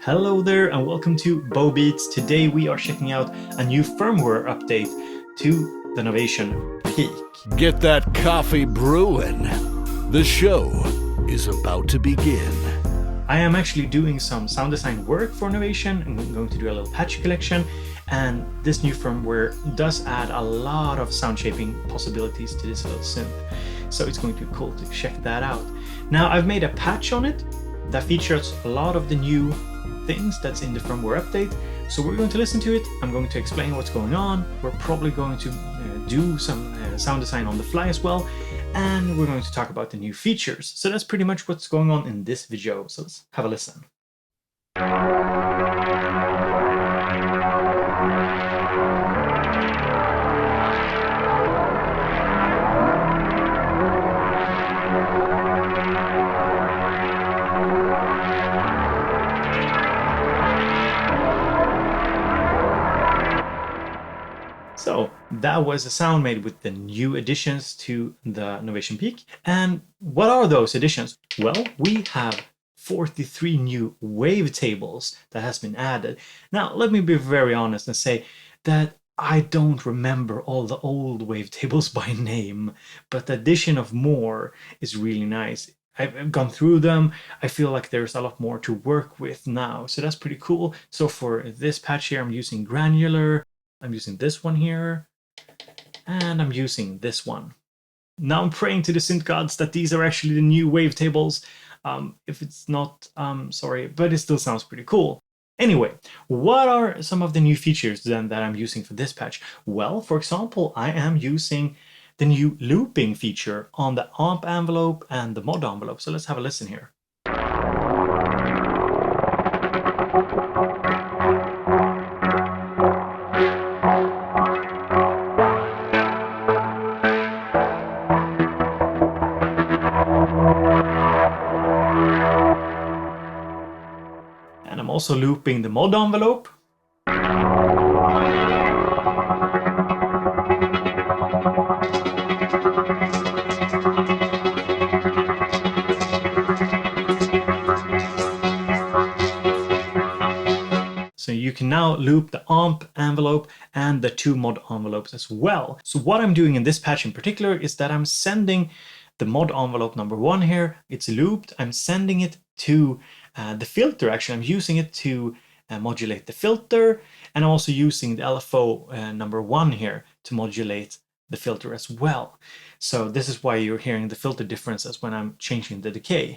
Hello there and welcome to Beats. Today we are checking out a new firmware update to the Novation Peak. Get that coffee brewing. The show is about to begin. I am actually doing some sound design work for Novation. I'm going to do a little patch collection, and this new firmware does add a lot of sound shaping possibilities to this little synth. So it's going to be cool to check that out. Now I've made a patch on it that features a lot of the new things that's in the firmware update. So we're going to listen to it. I'm going to explain what's going on. We're probably going to do some sound design on the fly as well. And we're going to talk about the new features. So that's pretty much what's going on in this video. So let's have a listen. So that was a sound made with the new additions to the Novation Peak. And what are those additions? Well, we have 43 new wavetables that has been added. Now, let me be very honest and say that I don't remember all the old wavetables by name, but the addition of more is really nice. I've gone through them. I feel like there's a lot more to work with now. So that's pretty cool. So for this patch here, I'm using granular. I'm using this one here, and I'm using this one. Now I'm praying to the synth gods that these are actually the new wavetables. If it's not, sorry, but it still sounds pretty cool. Anyway, what are some of the new features then that I'm using for this patch? Well, for example, I am using the new looping feature on the amp envelope and the mod envelope. So let's have a listen here. And I'm also looping the mod envelope. So you can now loop the amp envelope and the two mod envelopes as well. So what I'm doing in this patch in particular is that I'm sending the mod envelope number 1 here. It's looped. I'm sending it to the filter. Actually, I'm using it to modulate the filter, and I'm also using the LFO number 1 here to modulate the filter as well. So this is why you're hearing the filter differences when I'm changing the decay.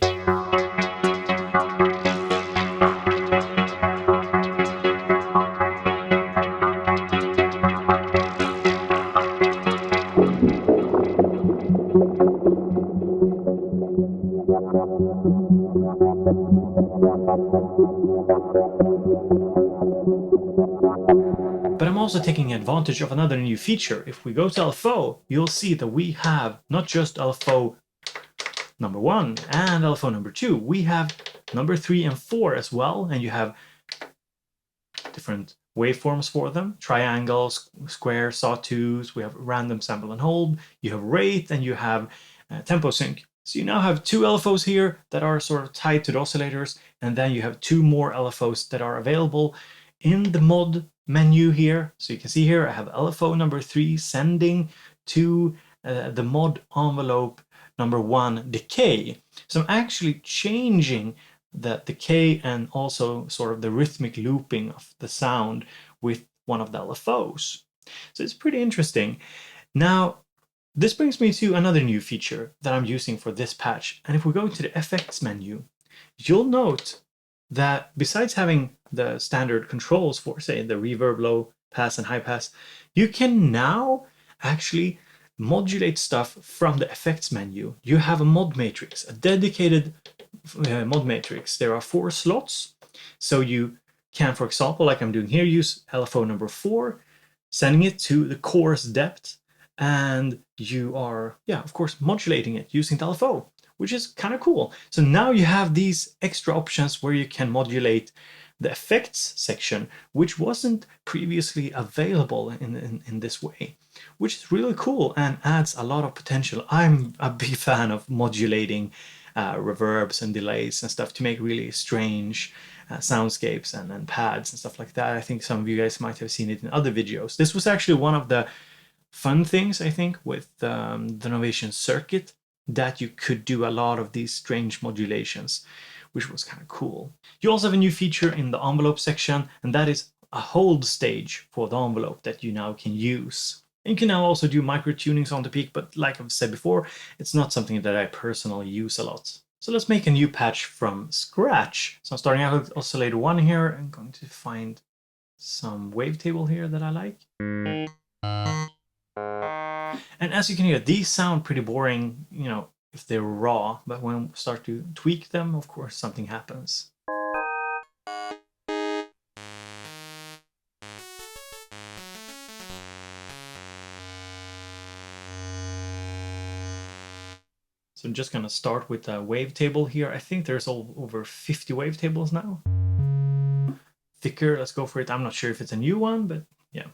But I'm also taking advantage of another new feature. If we go to LFO, you'll see that we have not just LFO number 1 and LFO number 2, we have number 3 and 4 as well, and you have different waveforms for them: triangles, square, sawtooths, we have random sample and hold, you have rate, and you have tempo sync. So you now have 2 LFOs here that are sort of tied to the oscillators, and then you have 2 more LFOs that are available in the mod menu here. So you can see here I have LFO number 3 sending to the mod envelope number 1 decay. So I'm actually changing the decay and also sort of the rhythmic looping of the sound with one of the LFOs. So it's pretty interesting. Now, this brings me to another new feature that I'm using for this patch. And if we go to the effects menu, you'll note that besides having the standard controls for, say, the reverb, low pass and high pass, you can now actually modulate stuff from the effects menu. You have a mod matrix, a dedicated mod matrix. There are 4 slots. So you can, for example, like I'm doing here, use LFO number 4, sending it to the chorus depth, and you are, of course, modulating it using the LFO, which is kind of cool. So now you have these extra options where you can modulate the effects section, which wasn't previously available in this way, which is really cool and adds a lot of potential. I'm a big fan of modulating reverbs and delays and stuff to make really strange soundscapes and pads and stuff like that. I think some of you guys might have seen it in other videos. This was actually one of the fun things, I think, with the Novation circuit, that you could do a lot of these strange modulations, which was kind of cool. You also have a new feature in the envelope section, and that is a hold stage for the envelope that you now can use. And you can now also do micro tunings on the peak, but like I've said before, it's not something that I personally use a lot. So let's make a new patch from scratch. So I'm starting out with oscillator 1 here. I'm going to find some wavetable here that I like. And as you can hear, these sound pretty boring, you know, if they're raw, but when we start to tweak them, of course, something happens. So I'm just going to start with a wavetable here. I think there's over 50 wavetables now. Thicker, let's go for it. I'm not sure if it's a new one, but yeah.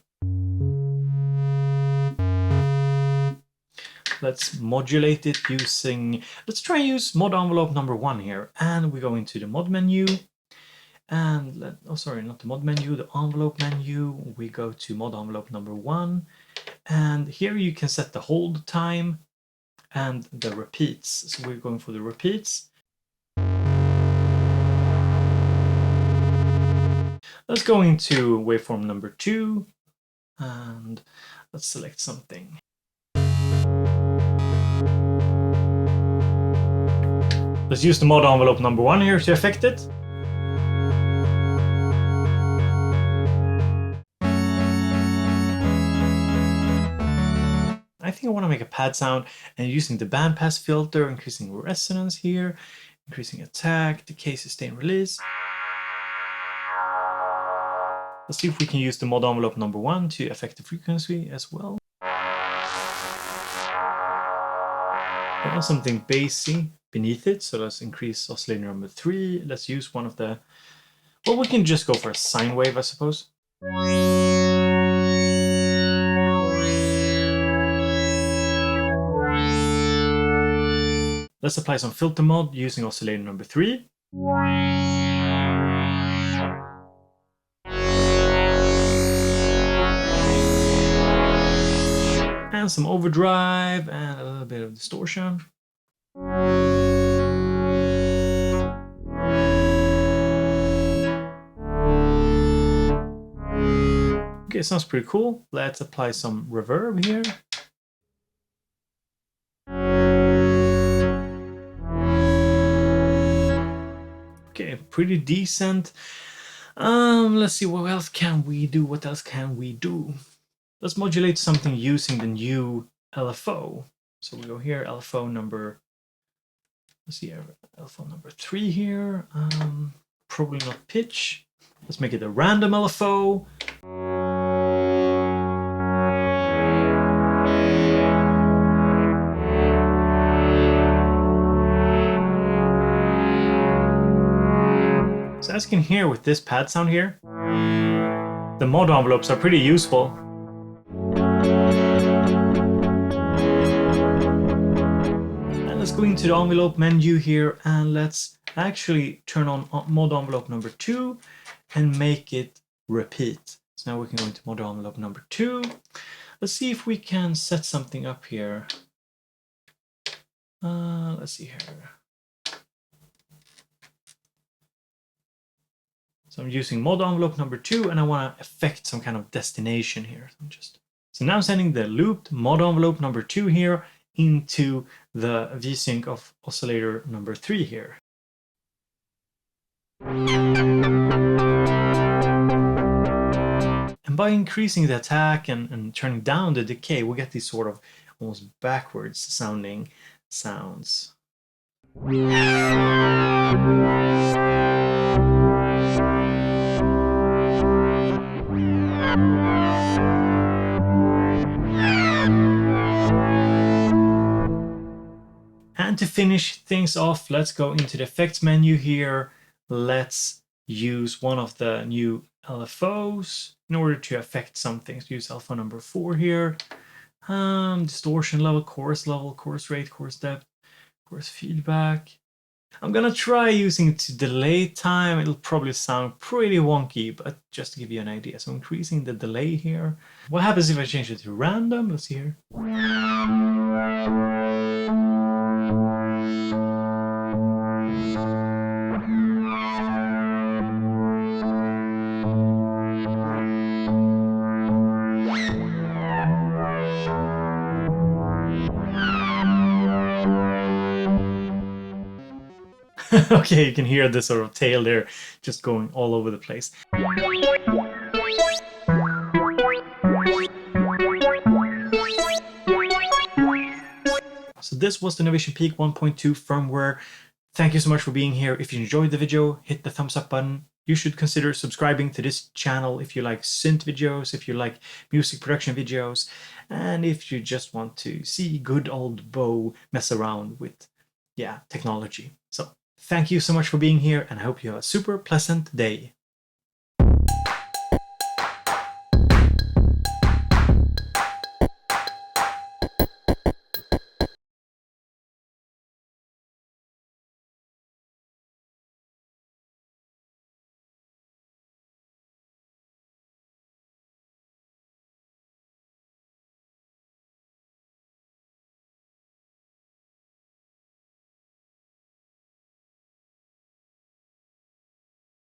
Let's modulate it using, let's try and use mod envelope number 1 here. And we go into the mod menu. And oh, sorry, not the mod menu, the envelope menu. We go to mod envelope number 1. And here you can set the hold time and the repeats. So we're going for the repeats. Let's go into waveform number 2 and let's select something. Let's use the mod envelope number 1 here to affect it. I think I want to make a pad sound, and using the bandpass filter, increasing resonance here, increasing attack, decay, sustain, release. Let's see if we can use the mod envelope number 1 to affect the frequency as well. I want something bassy beneath it, so let's increase oscillator number 3. Let's use one of the, well, we can just go for a sine wave, I suppose. Let's apply some filter mod using oscillator number 3. And some overdrive and a little bit of distortion. Okay, sounds pretty cool. Let's apply some reverb here. Okay, pretty decent. Let's see, what else can we do? What else can we do? Let's modulate something using the new LFO. So we go here, LFO number, let's see, LFO number 3 here. Probably not pitch. Let's make it a random LFO. So as you can hear with this pad sound here, the mod envelopes are pretty useful. And let's go into the envelope menu here, and let's actually turn on mod envelope number 2 and make it repeat. So now we can go into mod envelope number 2. Let's see if we can set something up here. Let's see here. So I'm using mod envelope number 2, and I want to affect some kind of destination here. So now I'm sending the looped mod envelope number 2 here into the V-sync of oscillator number 3 here. And by increasing the attack and turning down the decay, we get these sort of almost backwards sounding sounds. And to finish things off, let's go into the effects menu here. Let's use one of the new LFOs in order to affect some things. Use alpha number 4 here. Distortion level, chorus rate, chorus depth, chorus feedback. I'm gonna try using it to delay time. It'll probably sound pretty wonky, but just to give you an idea. So increasing the delay here. What happens if I change it to random? Let's see here. Okay, you can hear the sort of tail there just going all over the place. So this was the Novation Peak 1.2 firmware. Thank you so much for being here. If you enjoyed the video, hit the thumbs up button. You should consider subscribing to this channel if you like synth videos, if you like music production videos, and if you just want to see good old Bo mess around with, technology. So thank you so much for being here, and I hope you have a super pleasant day.